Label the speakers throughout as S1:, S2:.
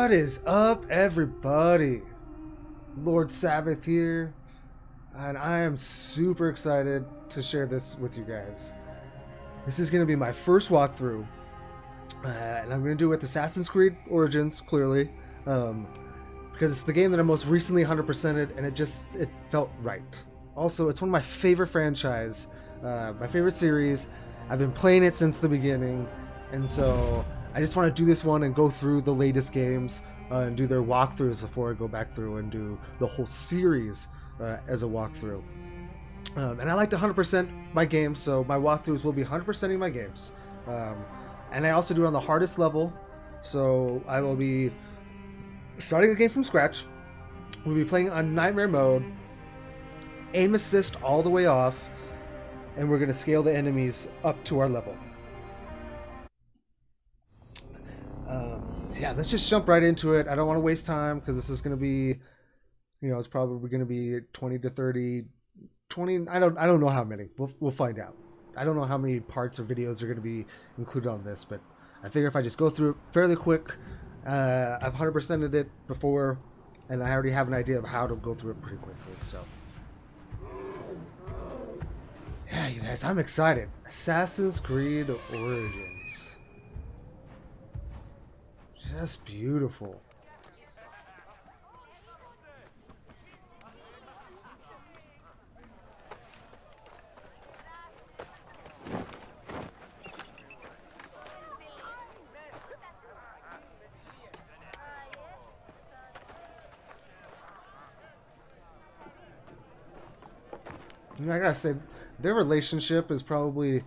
S1: What is up, everybody? Lord Sabbath here, and I am super excited to share this with you guys. This is going to be my first walkthrough, and I'm going to do it with Assassin's Creed Origins, clearly, because it's the game that I most recently 100%ed, and it felt right. Also, it's one of my favorite franchise, my favorite series. I've been playing it since the beginning, and so I just want to do this one and go through the latest games and do their walkthroughs before I go back through and do the whole series as a walkthrough. And I like to 100% my games, so my walkthroughs will be 100%ing my games. And I also do it on the hardest level, so I will be starting a game from scratch. We'll be playing on Nightmare mode, aim assist all the way off, and we're going to scale the enemies up to our level. So yeah, let's just jump right into it. I don't want to waste time because this is going to be, it's probably going to be 20 to 30, 20. I don't know how many. We'll find out. I don't know how many parts or videos are going to be included on this, but I figure if I just go through it fairly quick, I've 100%ed it before, and I already have an idea of how to go through it pretty quickly. So yeah, you guys, I'm excited. Assassin's Creed Origins. Just beautiful. I gotta say, their relationship is probably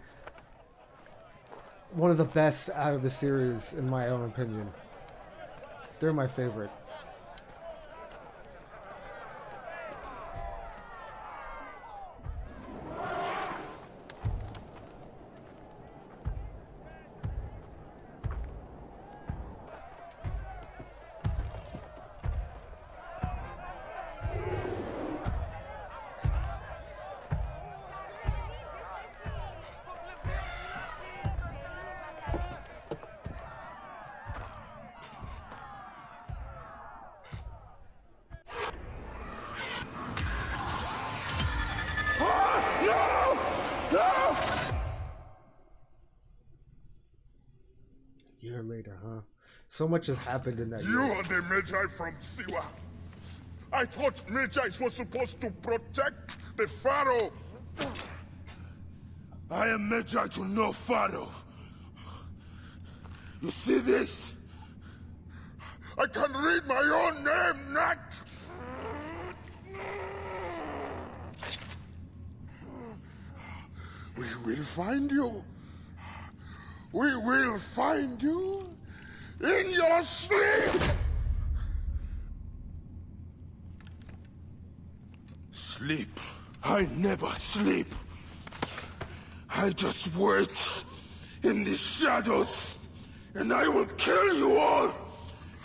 S1: one of the best out of the series, in my own opinion. They're my favorite. Year later, huh? So much has happened in that year.
S2: You are the Magi from Siwa. I thought Magi's were supposed to protect the Pharaoh. I am Magi to no Pharaoh. You see this? I can read my own name, Nat. We will find you. We will find you in your sleep! Sleep? I never sleep. I just wait in the shadows, and I will kill you all!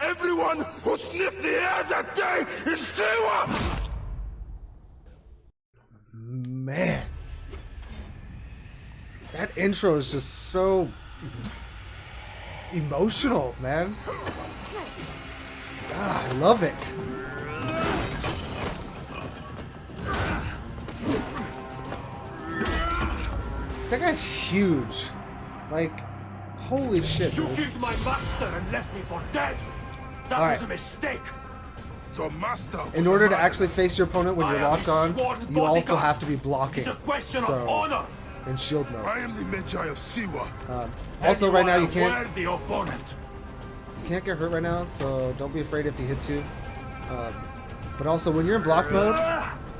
S2: Everyone who sniffed the air that day in Siwa!
S1: Man. That intro is just so emotional, man. God, I love it. That guy's huge. Like, holy shit.
S3: You killed my master and left me for dead. That was a mistake.
S2: The master.
S1: In order to actually face your opponent when you're locked on, you also have to be blocking.
S3: It's a question of honor.
S1: In shield mode.
S2: I am the Magi of Siwa.
S1: Also, right now you can't get hurt right now, so don't be afraid if he hits you. But also, when you're in block mode,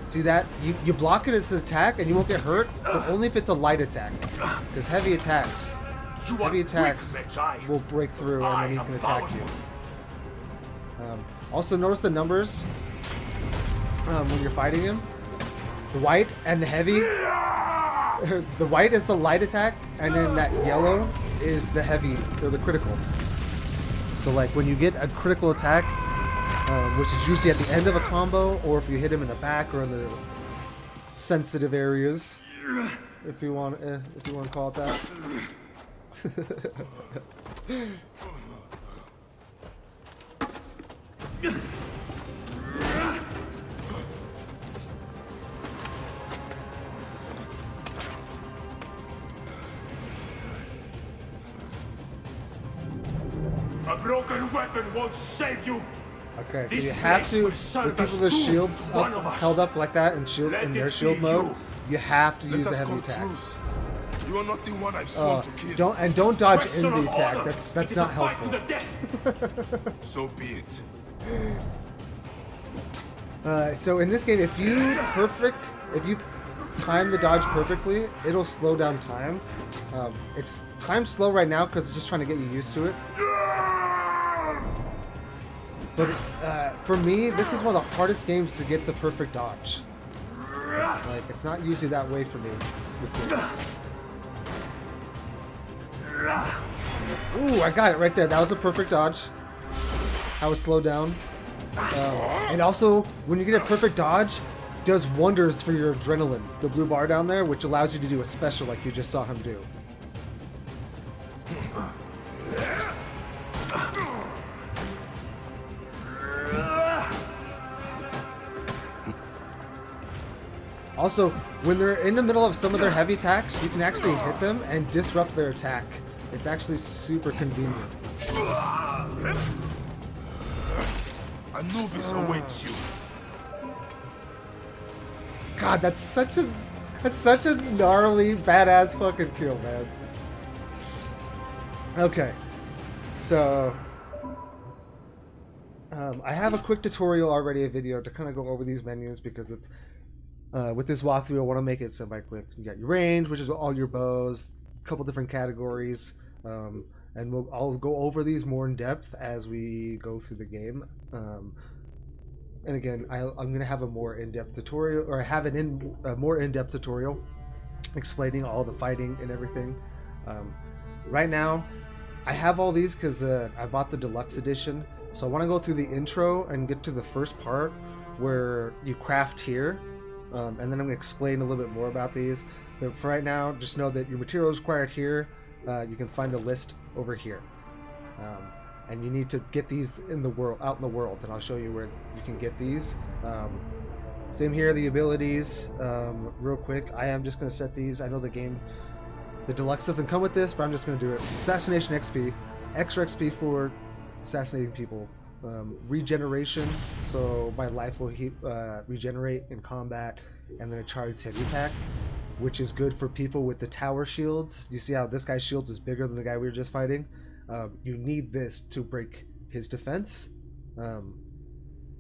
S1: see that you block it as an attack and you won't get hurt, but only if it's a light attack. Because heavy attacks will break through and then he can attack you. Also, notice the numbers when you're fighting him. The white and the heavy. The white is the light attack, and then that yellow is the heavy, or the critical. So like when you get a critical attack, which is usually at the end of a combo, or if you hit him in the back or in the sensitive areas, if you want to call it that.
S3: A broken weapon won't save you.
S1: Okay, so you have to, with people with shields held up like that and shield in their shield mode, you have to use a heavy attack.
S2: You are not the one I've sworn to kill.
S1: Don't dodge in the attack. That's not helpful.
S2: So be it.
S1: So in this game, if you time the dodge perfectly, it'll slow down time. It's time slow right now because it's just trying to get you used to it. But for me, this is one of the hardest games to get the perfect dodge. Like, it's not usually that way for me with games. Ooh, I got it right there. That was a perfect dodge. How it slowed down. And also, when you get a perfect dodge, it does wonders for your adrenaline. The blue bar down there, which allows you to do a special like you just saw him do. Also, when they're in the middle of some of their heavy attacks, you can actually hit them and disrupt their attack. It's actually super convenient.
S2: Anubis awaits you.
S1: God, that's such a gnarly, badass fucking kill, man. Okay, so I have a quick tutorial already, a video to kind of go over these menus because it's with this walkthrough, I want to make it semi-quick. You got your range, which is all your bows, a couple different categories, and I'll go over these more in depth as we go through the game. And again, I'm going to have a more in-depth tutorial, or have a more in-depth tutorial explaining all the fighting and everything. Right now, I have all these because I bought the deluxe edition, so I want to go through the intro and get to the first part where you craft here. And then I'm going to explain a little bit more about these. But for right now, just know that your materials required here, you can find the list over here. And you need to get these out in the world, and I'll show you where you can get these. Same here, the abilities. Real quick, I am just going to set these. I know the deluxe doesn't come with this, but I'm just going to do it. Assassination XP, extra XP for assassinating people. Regeneration, so my life will regenerate in combat, and then a charged heavy attack, which is good for people with the tower shields. You see how this guy's shield is bigger than the guy we were just fighting? You need this to break his defense.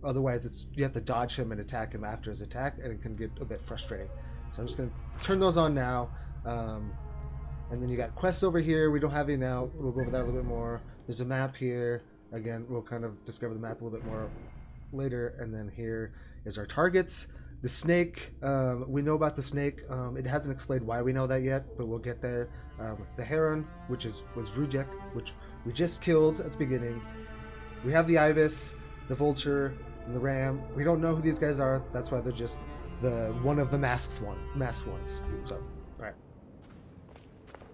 S1: Otherwise, you have to dodge him and attack him after his attack, and it can get a bit frustrating. So I'm just going to turn those on now. And then you got quests over here. We don't have any now. We'll go over that a little bit more. There's a map here. Again, we'll kind of discover the map a little bit more later. And then here is our targets. The snake, we know about the snake. It hasn't explained why we know that yet, but we'll get there. The heron, which was Rujek, which we just killed at the beginning. We have the ibis, the vulture, and the ram. We don't know who these guys are. That's why they're just one of the masked ones. So, all right.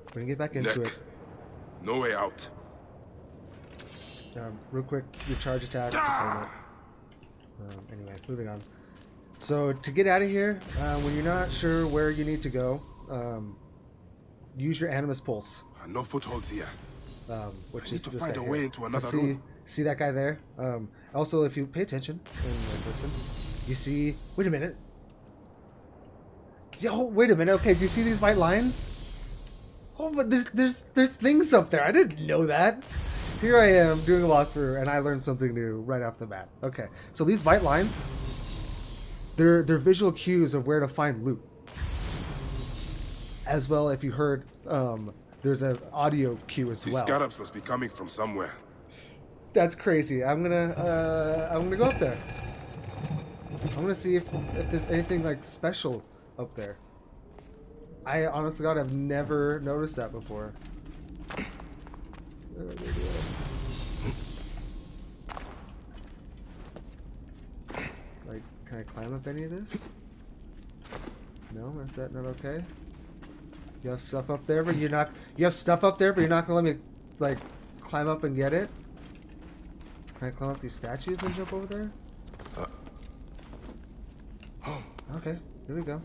S1: We're gonna get back into it.
S2: No way out.
S1: Real quick, your charge attack. Anyway, moving on. So to get out of here, when you're not sure where you need to go, use your animus pulse.
S2: No footholds here.
S1: Which
S2: I
S1: is
S2: need to
S1: this
S2: find
S1: guy
S2: a
S1: here.
S2: way into another room.
S1: See that guy there? Also, if you pay attention and listen, you see. Wait a minute. Yo, wait a minute. Okay, do you see these white lines? Oh, but there's things up there. I didn't know that. Here I am doing a walkthrough, and I learned something new right off the bat. Okay, so these white lines, they're visual cues of where to find loot. As well, if you heard, there's an audio cue as well.
S2: These scarabs must be coming from somewhere. That's
S1: crazy. I'm gonna go up there. I'm gonna see if there's anything like special up there. I honestly, God, I've never noticed that before. Like, can I climb up any of this? No, is that not okay? You have stuff up there, but you're not. You have stuff up there, but you're not gonna let me like climb up and get it. Can I climb up these statues and jump over there? Okay, here we go.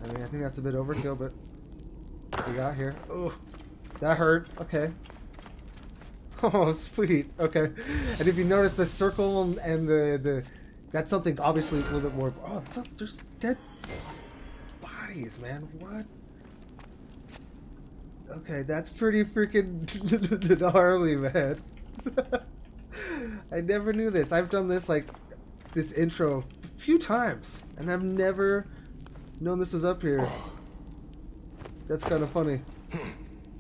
S1: I mean, I think that's a bit overkill, but what we got here. Oh, that hurt. Okay. Oh, sweet. Okay. And if you notice the circle and the that's something obviously a little bit more. Oh, there's dead bodies, man. What? Okay, that's pretty freaking gnarly, man. I never knew this. I've done this like this intro a few times, and I've never known this was up here. That's kind of funny.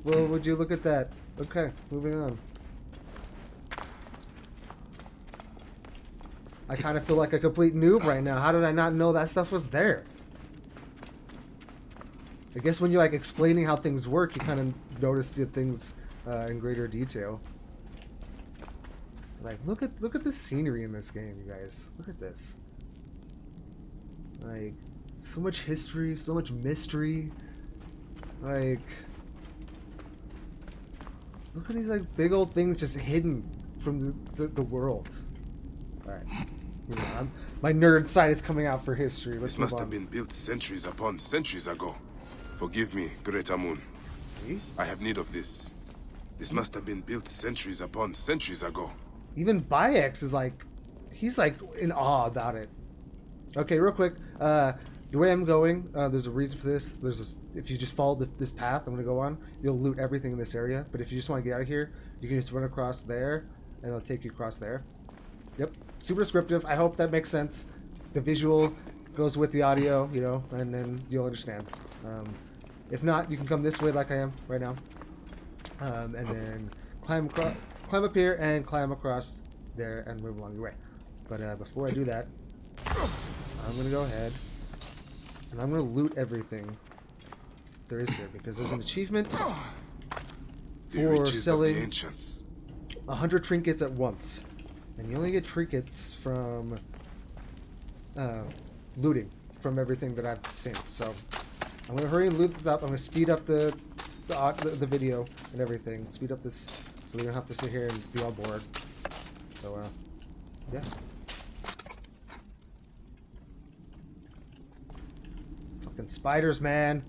S1: Well, would you look at that? Okay, moving on. I kind of feel like a complete noob right now. How did I not know that stuff was there? I guess when you're like explaining how things work, you kind of notice the things in greater detail. Like, look at the scenery in this game, you guys. Look at this. Like, so much history, so much mystery. Like, look at these like big old things just hidden from the world. All right, you know, my nerd side is coming out for history. Let's
S2: This
S1: move
S2: must
S1: on.
S2: have been built centuries upon centuries ago. Forgive me, Great Amun.
S1: See?
S2: I have need of this. This must have been built centuries upon centuries ago.
S1: Even Bayek is like, he's like in awe about it. Okay, real quick. The way I'm going, there's a reason for this. If you just follow this path I'm going to go on, you'll loot everything in this area. But if you just want to get out of here, you can just run across there, and it'll take you across there. Yep, super descriptive. I hope that makes sense. The visual goes with the audio, you know, and then you'll understand. If not, you can come this way like I am right now, and then climb up here and climb across there and move along your way. But before I do that, I'm going to go ahead and I'm going to loot everything there is here, because there's an achievement
S2: The
S1: for
S2: riches of the
S1: selling
S2: ancients.
S1: 100 trinkets at once. And you only get trinkets from looting from everything that I've seen. So I'm going to hurry and loot this up. I'm going to speed up the video and everything. Speed up this so we don't have to sit here and be all bored. So, yeah. Fucking spiders, man.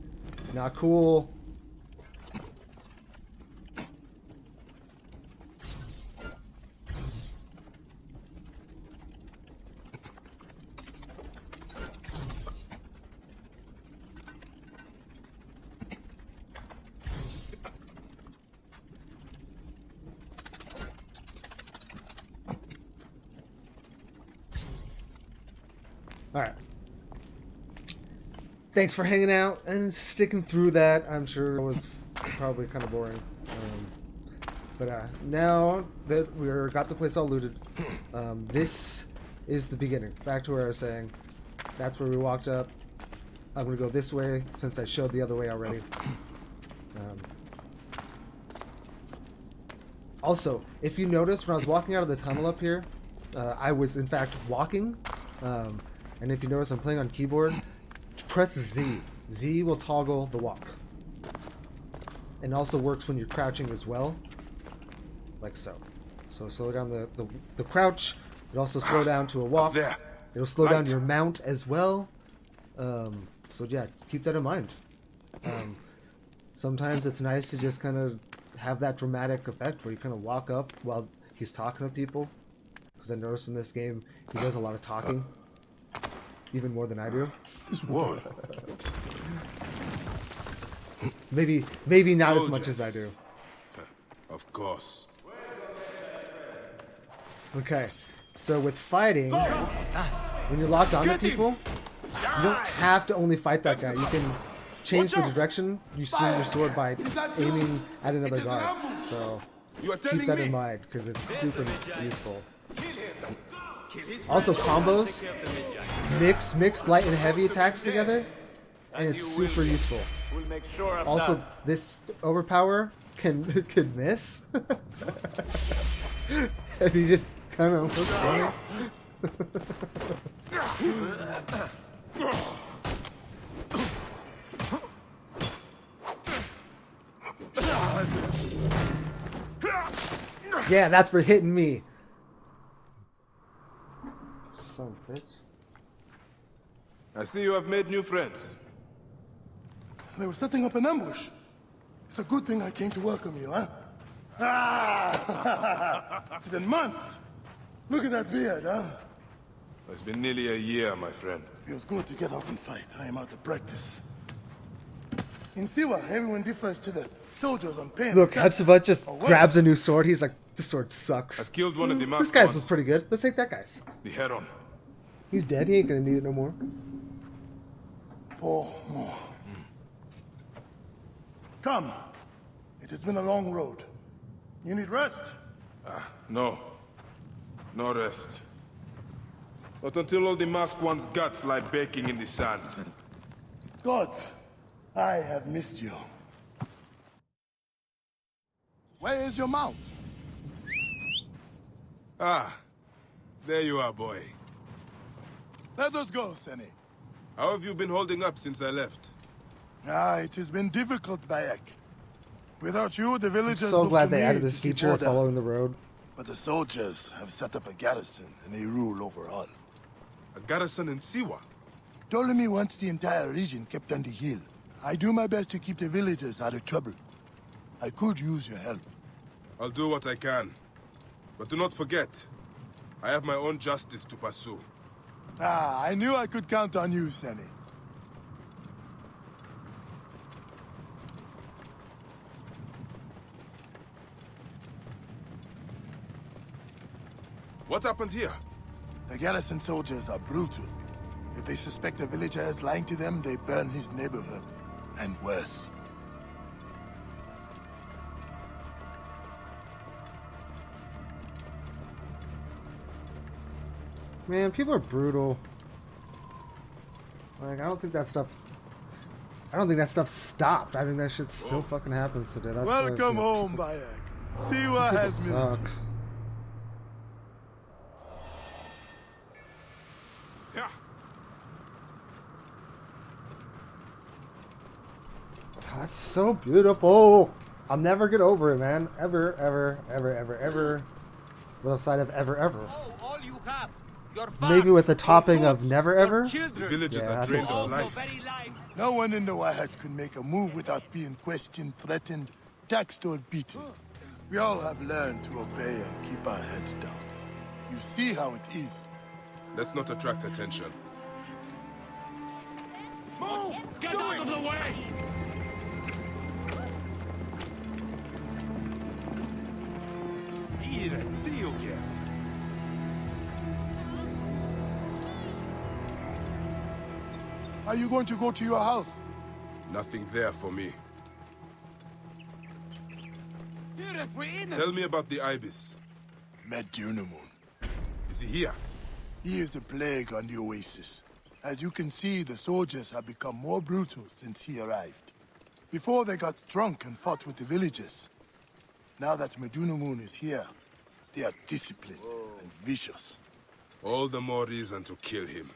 S1: Not cool. Alright. Thanks for hanging out and sticking through that. I'm sure it was probably kind of boring. But now that we're got the place all looted, this is the beginning. Back to where I was saying. That's where we walked up. I'm going to go this way since I showed the other way already. Also, if you notice, when I was walking out of the tunnel up here, I was in fact walking. And if you notice, I'm playing on keyboard. Press Z. Z will toggle the walk. And also works when you're crouching as well. Like so. So slow down the crouch. It'll also slow down to a walk.
S2: There.
S1: It'll slow down
S2: Light.
S1: your mount as well. So yeah, keep that in mind. Sometimes it's nice to just kind of have that dramatic effect where you kind of walk up while he's talking to people. Because I noticed in this game he does a lot of talking. Even more than I do.
S2: This wall.
S1: Maybe not as much as I do.
S2: Of course.
S1: Okay, so with fighting, when you're locked onto people, you don't have to only fight that guy. You can change the direction you swing your sword by aiming at another guard. So
S2: You are
S1: keep
S2: telling
S1: that
S2: me?
S1: in mind because it's super useful. Also, combos mix light and heavy attacks together, and it's super useful.
S3: We'll make sure of
S1: Also,
S3: that.
S1: this overpower can miss, and he just kind of looks funny. Yeah, that's for hitting me. Son of a bitch.
S2: I see you have made new friends.
S4: They were setting up an ambush. It's a good thing I came to welcome you, huh? Ah! It's been months. Look at that beard, huh?
S2: It's been nearly a year, my friend.
S4: Feels good to get out and fight. I am out of practice. In Siwa, everyone differs to the soldiers on pain.
S1: Look, Hepzibah just
S4: Or worse.
S1: grabs a new sword. He's like, this sword sucks.
S2: I've killed one of the
S1: This
S2: masked
S1: guy's
S2: ones.
S1: was pretty good. Let's take that guy's.
S2: The Heron.
S1: He's dead. He ain't gonna need it no more.
S4: 4 more. Come. It has been a long road. You need rest?
S2: No. No rest. Not until all the masked ones' guts lie baking in the sand.
S4: God, I have missed you. Where is your mount?
S2: Ah. There you are, boy.
S4: Let us go, Seni.
S2: How have you been holding up since I left?
S4: It has been difficult, Bayek. Without you, the villagers
S1: So
S4: look
S1: glad
S4: to
S1: they
S4: me
S1: added
S4: to
S1: this
S4: keep
S1: feature of
S4: order.
S1: following the road.
S4: But the soldiers have set up a garrison, and they rule over all.
S2: A garrison in Siwa?
S4: Ptolemy wants the entire region kept on the hill. I do my best to keep the villagers out of trouble. I could use your help.
S2: I'll do what I can. But do not forget, I have my own justice to pursue.
S4: I knew I could count on you, Seni.
S2: What happened here?
S4: The garrison soldiers are brutal. If they suspect a villager is lying to them, they burn his neighborhood. And worse.
S1: Man, people are brutal. Like, I don't think that stuff stopped. I think that shit still fucking happens today. That's
S4: Welcome home, Bayek. Siwa has missed
S1: suck.
S4: you.
S2: Yeah.
S1: That's so beautiful. I'll never get over it, man. Ever, ever, ever, ever, ever. With a side of ever, ever.
S5: All you have. Your
S1: Maybe with a topping
S5: your
S1: of never, ever.
S2: The
S5: children.
S2: villagers
S1: Yeah, I
S2: are
S1: think
S2: drained
S1: so.
S2: of life.
S5: Very life.
S4: No one in the Wahat could make a move without being questioned, threatened, taxed, or beaten. We all have learned to obey and keep our heads down. You see how it is.
S2: Let's not attract attention.
S4: Move!
S3: Get out of the way!
S4: Are you going to go to your house?
S2: Nothing there for me. Tell me about the Ibis.
S4: Medunamun.
S2: Is he here?
S4: He is the plague on the oasis. As you can see, the soldiers have become more brutal since he arrived. Before they got drunk and fought with the villagers. Now that Medunamun is here, they are disciplined and vicious.
S2: All the more reason to kill him.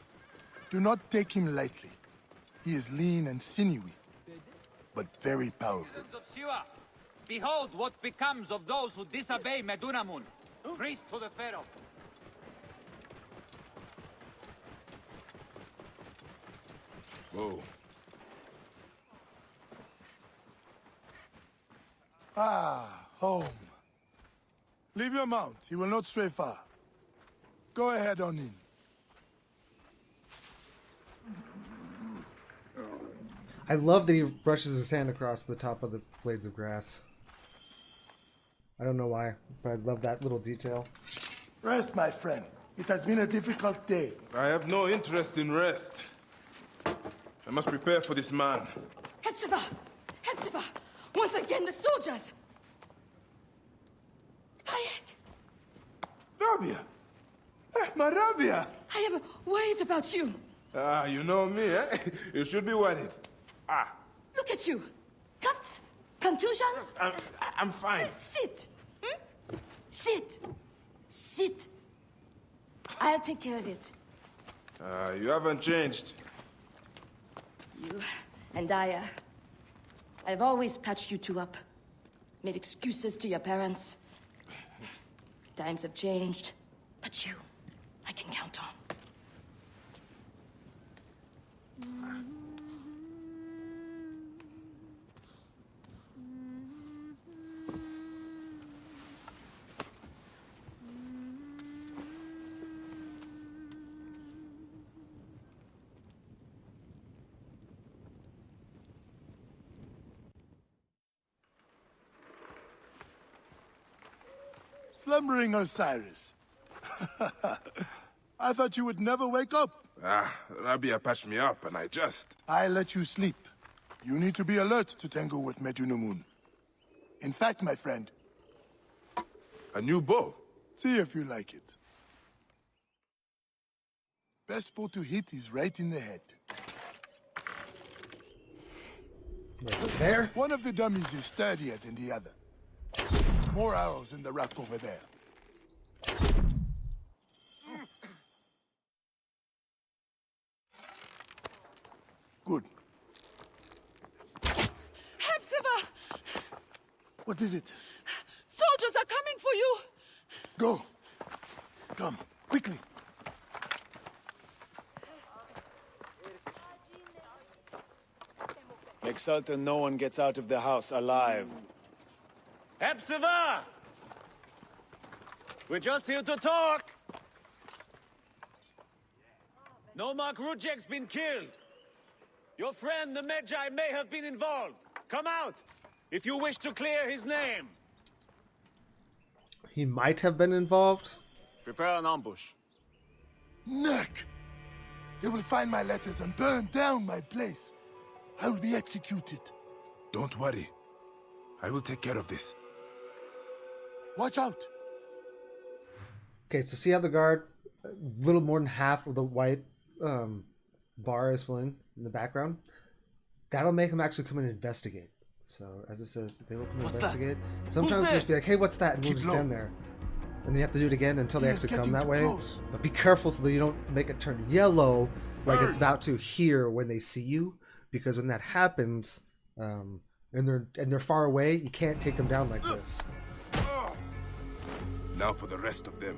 S4: Do not take him lightly. He is lean and sinewy, but very powerful.
S5: Of Siwa, behold what becomes of those who disobey Medunamun, priest to the Pharaoh.
S2: Whoa.
S4: Home. Leave your mount. He will not stray far. Go ahead on in.
S1: I love that he brushes his hand across the top of the blades of grass. I don't know why, but I love that little detail.
S4: Rest, my friend. It has been a difficult day.
S2: I have no interest in rest. I must prepare for this man.
S6: Hepzibah! Hepzibah! Once again, the soldiers! Bayek!
S2: Rabia! My Rabia!
S6: I have worried about you.
S2: Ah, you know me, eh? You should be worried. Ah,
S6: Look at you. Cuts? Contusions?
S2: I'm fine.
S6: Sit. Sit. Sit. I'll take care of it.
S2: You haven't changed.
S6: You and I've always patched you two up. Made excuses to your parents. Times have changed, but you, I can count on.
S4: Slumbering Osiris. I thought you would never wake up.
S2: Rabia patched me up and
S4: I let you sleep. You need to be alert to tangle with Medunamun. In fact, my friend,
S2: A new bow?
S4: see if you like it. Best spot to hit is right in the head.
S1: Right there.
S4: One of the dummies is sturdier than the other. More arrows in the rack over there. Good.
S6: Hepzibah!
S4: What is it?
S6: Soldiers are coming for you!
S4: Go. Come, quickly.
S7: Make certain no one gets out of the house alive. Hepzibah! We're just here to talk! Nomarch Rujek's been killed. Your friend, the Magi, may have been involved. Come out, if you wish to clear his name.
S1: He might have been involved.
S7: Prepare an ambush.
S4: Neck! They will find my letters and burn down my place. I will be executed.
S2: Don't worry. I will take care of this.
S4: Watch out!
S1: Okay, so see how the guard, a little more than half of the white bar is filling in the background? That'll make them actually come and investigate. So, as it says, they will come and investigate. Sometimes just be like, hey, what's that? And we'll just stand there. And you have to do it again until they actually come that way. But be careful so that you don't make it turn yellow like it's about to here when they see you. Because when that happens, and they're far away, you can't take them down like this.
S2: Now for the rest of them.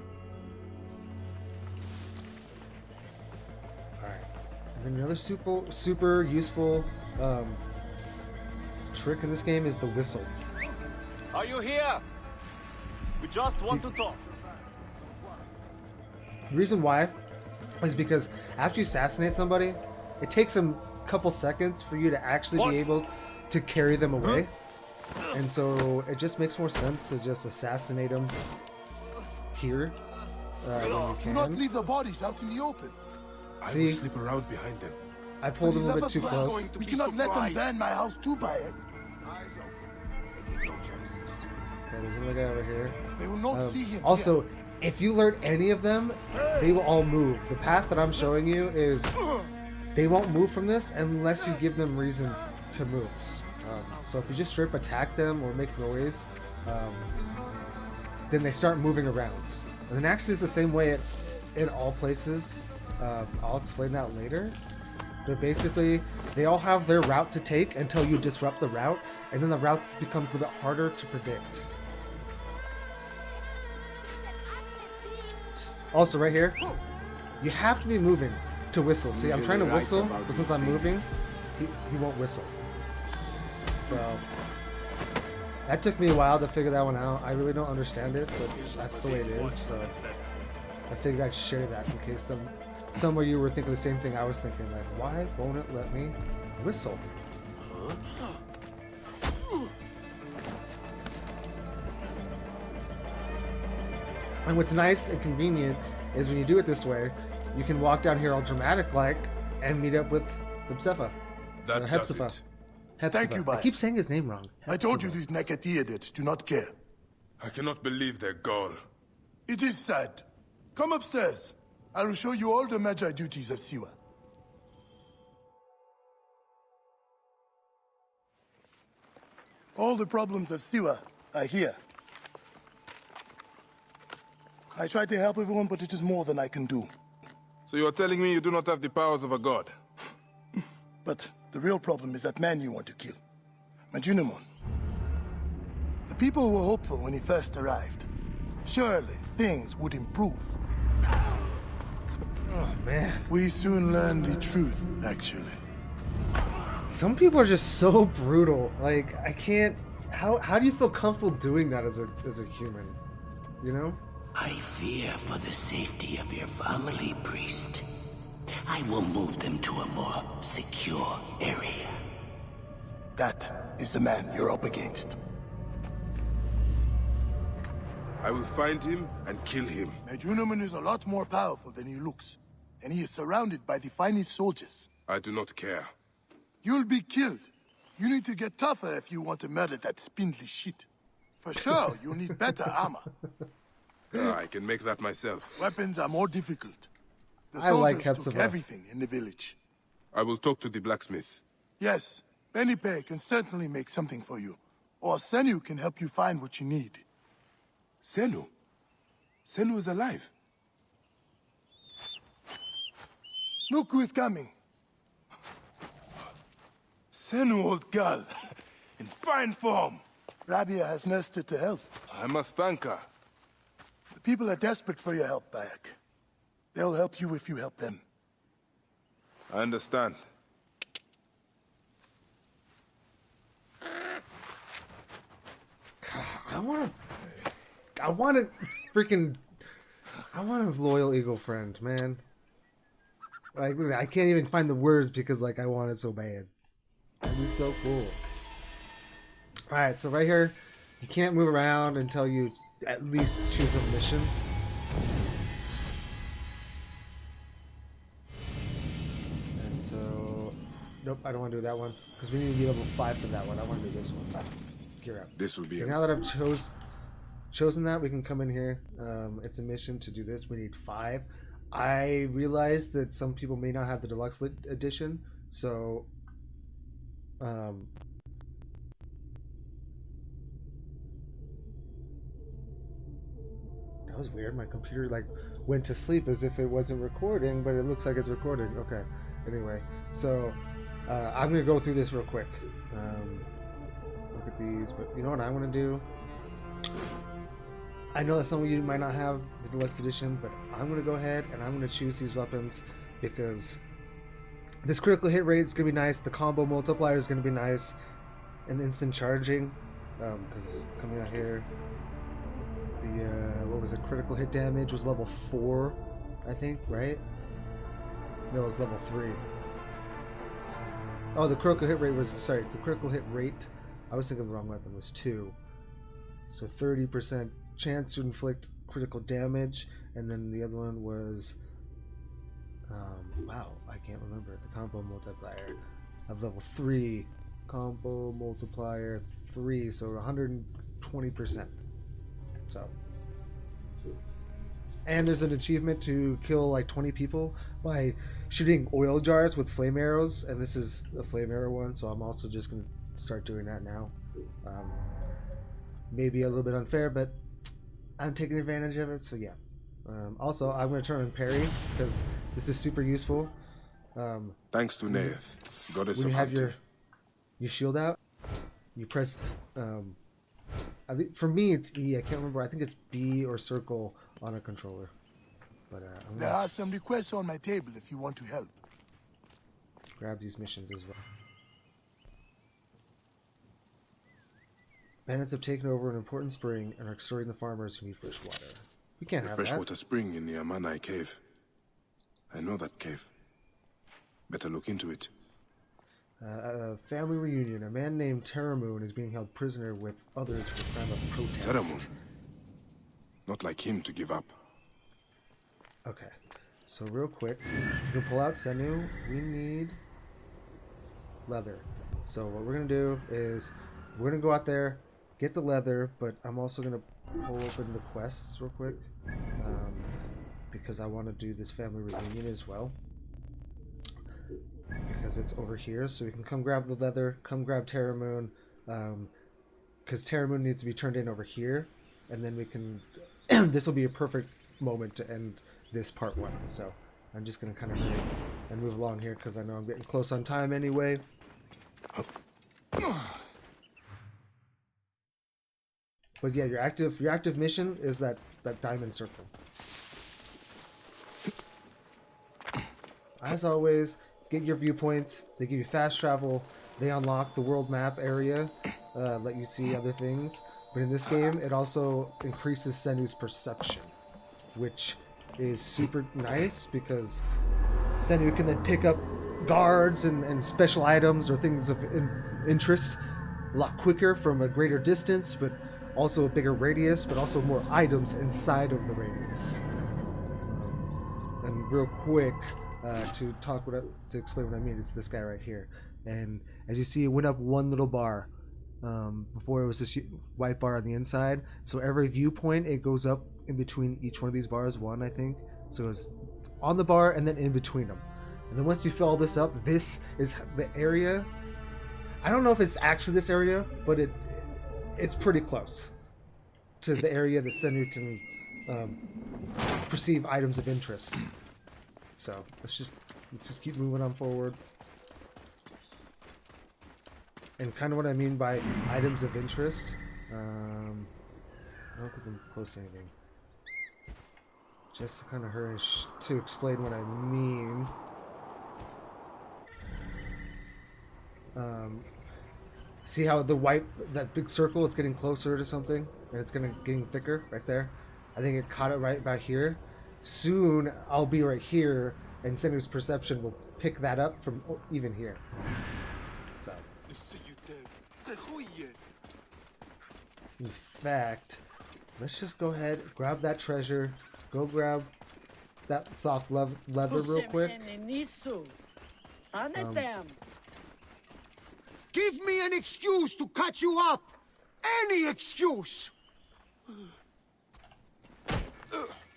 S1: Alright. And then another super useful trick in this game is the whistle.
S7: Are you here? We just want to talk.
S1: The reason why is because after you assassinate somebody, it takes them a couple seconds for you to actually be able to carry them away. And so it just makes more sense to just assassinate them here when you
S4: Do
S1: can.
S4: not leave the bodies out in the open.
S2: I will slip around behind them.
S1: I pulled a little bit too close.
S4: We cannot let them burn my house too, Bayek.
S1: Okay, there's another guy over here.
S4: They will not see him.
S1: Also, if you alert any of them, they will all move. The path that I'm showing you is they won't move from this unless you give them reason to move. So if you just straight up attack them or make noise, then they start moving around. And then actually it's the same way in all places. I'll explain that later. But basically, they all have their route to take until you disrupt the route, and then the route becomes a little bit harder to predict. Also, right here, you have to be moving to whistle. See, I'm trying to whistle, but since I'm moving, he won't whistle. So, that took me a while to figure that one out. I really don't understand it, but that's the way it is. So, I figured I'd share that in case some of you were thinking the same thing I was thinking. Like, why won't it let me whistle? And what's nice and convenient is when you do it this way, you can walk down here all dramatic-like and meet up with Hepzibah.
S2: That does it.
S4: Thank you,
S1: I
S4: Bayek.
S1: keep saying his name wrong.
S4: I told you
S1: Hepzibah.
S4: these Nekatiadids do not care.
S2: I cannot believe their gall.
S4: It is sad. Come upstairs. I will show you all the Magi duties of Siwa. All the problems of Siwa are here. I try to help everyone, but it is more than I can do.
S2: So you are telling me you do not have the powers of a god?
S4: But the real problem is that man you want to kill. Medunamun. The people were hopeful when he first arrived. Surely, things would improve.
S1: Oh man.
S4: We soon learned the truth, actually.
S1: Some people are just so brutal. Like, I can't. How do you feel comfortable doing that as a human? You know?
S8: I fear for the safety of your family, priest. I will move them to a more secure area.
S4: That is the man you're up against.
S2: I will find him and kill him.
S4: Medunamun is a lot more powerful than he looks, and he is surrounded by the finest soldiers.
S2: I do not care.
S4: You'll be killed. You need to get tougher if you want to murder that spindly shit. For sure, you'll need better armor.
S2: I can make that myself.
S4: Weapons are more difficult. The
S1: I like
S4: soldiers took
S1: Hepzibah.
S4: everything in the village.
S2: I will talk to the blacksmith.
S4: Yes, Benipe can certainly make something for you. Or Senu can help you find what you need.
S2: Senu? Senu is alive.
S4: Look who is coming.
S2: Senu, old girl. In fine form.
S4: Rabia has nursed her to health.
S2: I must thank her.
S4: The people are desperate for your help, Bayek. They'll help you if you help them.
S2: I understand.
S1: I want a loyal eagle friend, man. Like, I can't even find the words because, like, I want it so bad. That'd be so cool. Alright, so right here, you can't move around until you at least choose a mission. And so, nope, I don't want to do that one because we need to be level 5 for that one. I want to do this one. Gear up.
S2: This will be
S1: Okay,
S2: it.
S1: now that I've chosen that, we can come in here. It's a mission to do this. We need 5. I realized that some people may not have the deluxe edition, so that was weird. My computer like went to sleep as if it wasn't recording, but it looks like it's recording. Okay. Anyway, so I'm gonna go through this real quick. Look at these, but you know what I want to do? I know that some of you might not have the deluxe edition, but I'm going to go ahead and I'm going to choose these weapons because this critical hit rate is going to be nice, the combo multiplier is going to be nice, and instant charging, because coming out here, the, what was it, critical hit damage was level 4, I think, right? No, it was level 3. Oh, the critical hit rate was, sorry, the critical hit rate, I was thinking of the wrong weapon, was 2. So 30% chance to inflict critical damage, and then the other one was wow, I can't remember, the combo multiplier of level 3, combo multiplier 3, so 120%. So, and there's an achievement to kill like 20 people by shooting oil jars with flame arrows, and this is a flame arrow one, so I'm also just gonna start doing that now. Maybe a little bit unfair, but I'm taking advantage of it, so yeah. Also, I'm going to turn on parry because this is super useful.
S2: Thanks to Neith, goddess
S1: When
S2: of
S1: you have
S2: hunting.
S1: your shield out, you press. For me, it's E. I can't remember. I think it's B or circle on a controller. But I'm
S4: There
S1: going
S4: are some requests on my table if you want to help.
S1: to grab these missions as well. Bandits have taken over an important spring and are extorting the farmers who need fresh water. We can't
S2: The
S1: have that.
S2: freshwater spring in the Amanai cave. I know that cave. Better look into it.
S1: A family reunion. A man named Terramoon is being held prisoner with others for the crime of protest.
S2: Terramoon. Not like him to give up.
S1: Okay. So real quick, we can pull out Senu. We need leather. So what we're going to do is we're going to go out there, get the leather, but I'm also going to pull open the quests real quick because I want to do this family reunion as well. Because it's over here, so we can come grab the leather, come grab Terramoon, because Terramoon needs to be turned in over here, and then we can. This will be a perfect moment to end this part 1. So I'm just gonna kind of hurry and move along here because I know I'm getting close on time anyway. But yeah, your active mission is that diamond circle. As always, get your viewpoints. They give you fast travel. They unlock the world map area, let you see other things. But in this game, it also increases Senu's perception, which is super nice because Senu can then pick up guards and special items or things of interest a lot quicker from a greater distance, but also a bigger radius, but also more items inside of the radius. And real quick, to explain what I mean, it's this guy right here. And as you see, it went up one little bar. Before it was this white bar on the inside. So every viewpoint, it goes up in between each one of these bars, one I think. So it's on the bar and then in between them. And then once you fill all this up, this is the area. I don't know if it's actually this area, but it's pretty close to the area that Senu can perceive items of interest. So let's just keep moving on forward. And kind of what I mean by items of interest, I don't think I'm close to anything. Just to kind of hurry to explain what I mean. See how that big circle, it's getting closer to something, and it's getting thicker right there. I think it caught it right about here. Soon I'll be right here, and Senu's perception will pick that up from even here. So. In fact, let's just go ahead, grab that treasure, go grab that soft leather real quick.
S9: Give me an excuse to cut you up! Any excuse!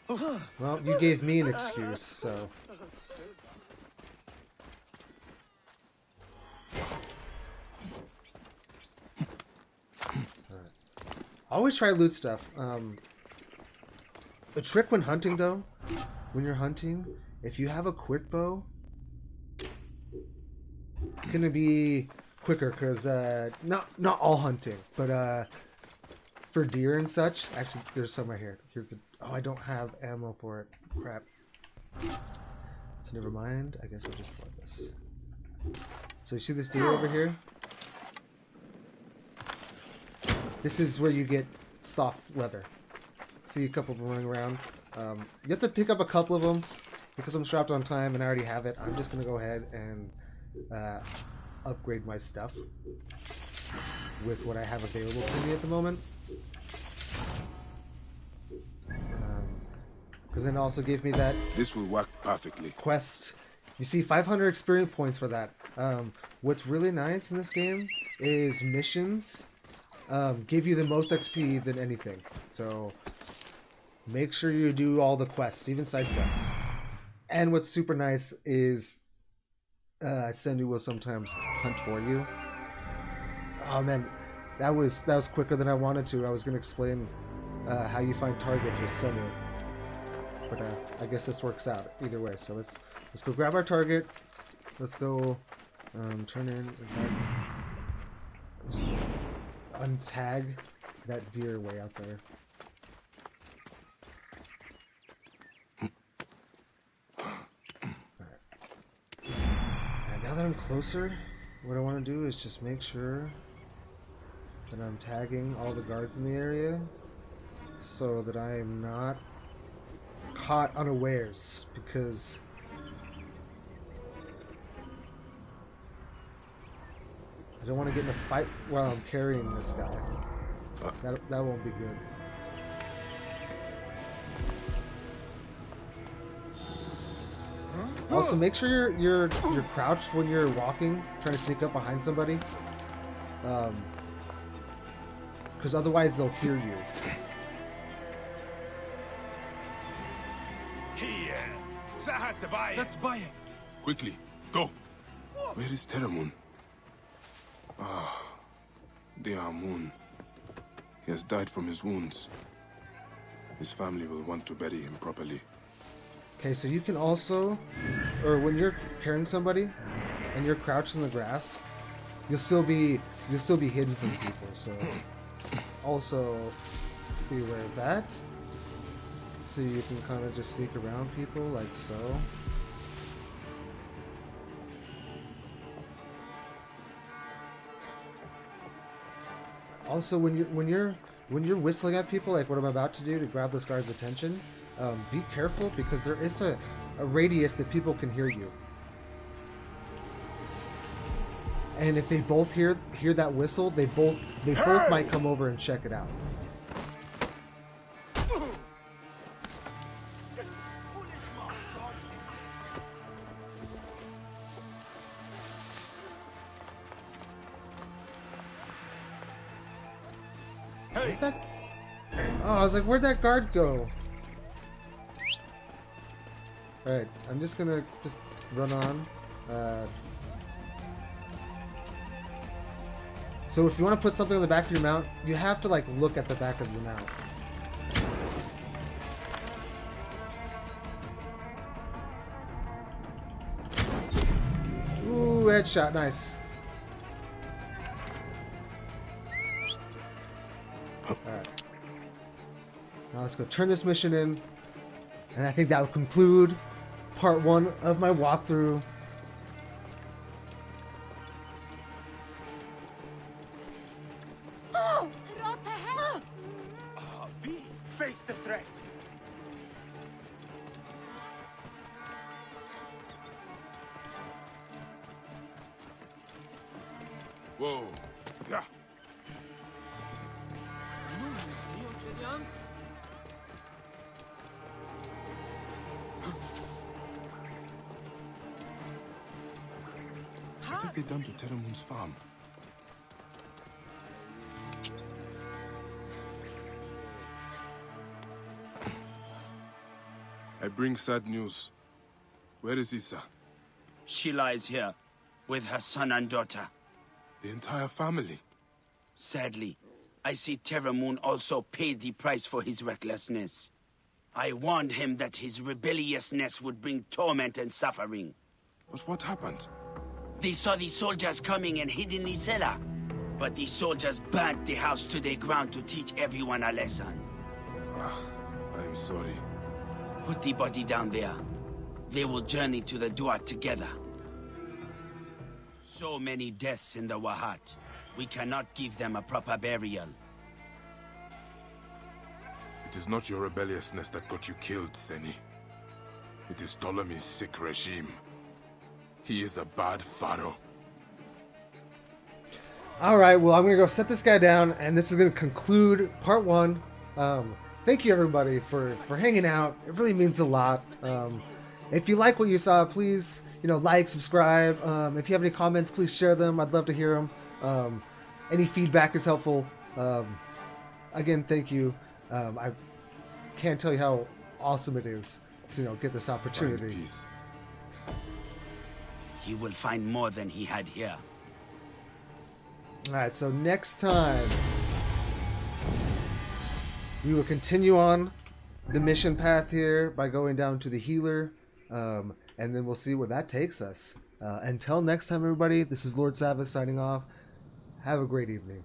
S1: Well, you gave me an excuse, so... Always try to loot stuff. A trick when hunting, though, when you're hunting, if you have a quick bow, it's gonna be quicker because not all hunting, but for deer and such. Actually, there's some right here. Oh, I don't have ammo for it. Crap. So never mind. I guess I'll just plug this. So you see this deer over here? This is where you get soft leather. See a couple of them running around. You have to pick up a couple of them because I'm strapped on time and I already have it. I'm just going to go ahead and upgrade my stuff with what I have available to me at the moment. Because then it also gave me that...
S2: This will work perfectly.
S1: Quest. You see 500 experience points for that. What's really nice in this game is missions give you the most XP than anything. So make sure you do all the quests, even side quests. And what's super nice is Senu will sometimes hunt for you. Oh man, that was quicker than I wanted to. I was gonna explain how you find targets with Senu, but I guess this works out either way. So let's go grab our target. Let's go turn in. Let's untag that deer way out there. Alright. And now that I'm closer, what I want to do is just make sure that I'm tagging all the guards in the area so that I am not caught unawares, because I don't want to get in a fight while I'm carrying this guy. That won't be good. Also, make sure you're crouched when you're walking, trying to sneak up behind somebody, because otherwise they'll hear you.
S9: That's Bayek.
S2: Quickly, go. Where is Teramun? Ah, dear Amun. He has died from his wounds. His family will want to bury him properly.
S1: Okay, so you can also, or when you're carrying somebody and you're crouched in the grass, you'll still be hidden from people. So also be aware of that. So you can kind of just sneak around people like so. Also, when you're whistling at people, like what I'm about to do to grab this guard's attention, be careful because there is a radius that people can hear you. And if they both hear that whistle, they both might come over and check it out. Oh, I was like, where'd that guard go? Alright, I'm just gonna run on. So if you want to put something on the back of your mount, you have to like look at the back of your mount. Ooh, headshot, nice. Alright. Now let's go turn this mission in. And I think that will conclude part 1 of my walkthrough.
S7: Face the threat.
S2: Whoa. Yeah. What have they done to Teramun's farm? I bring sad news. Where is Issa?
S8: She lies here, with her son and daughter.
S2: The entire family?
S8: Sadly, I see Terramoon also paid the price for his recklessness. I warned him that his rebelliousness would bring torment and suffering.
S2: But what happened?
S8: They saw the soldiers coming and hid in the cellar. But the soldiers burnt the house to the ground to teach everyone a lesson.
S2: I am sorry.
S8: Put the body down there. They will journey to the Dua together. So many deaths in the Wahat. We cannot give them a proper burial.
S2: It is not your rebelliousness that got you killed, Seni. It is Ptolemy's sick regime. He is a bad pharaoh.
S1: Alright, well I'm going to go set this guy down, and this is going to conclude part 1. Thank you everybody for hanging out. It really means a lot. If you like what you saw, please, like, subscribe. If you have any comments, please share them. I'd love to hear them. Any feedback is helpful. Again, thank you. I can't tell you how awesome it is to get this opportunity.
S2: Find peace.
S8: He will find more than he had here.
S1: Alright, so next time we will continue on the mission path here by going down to the healer, and then we'll see where that takes us. Until next time, everybody, this is Lord Savas signing off. Have a great evening.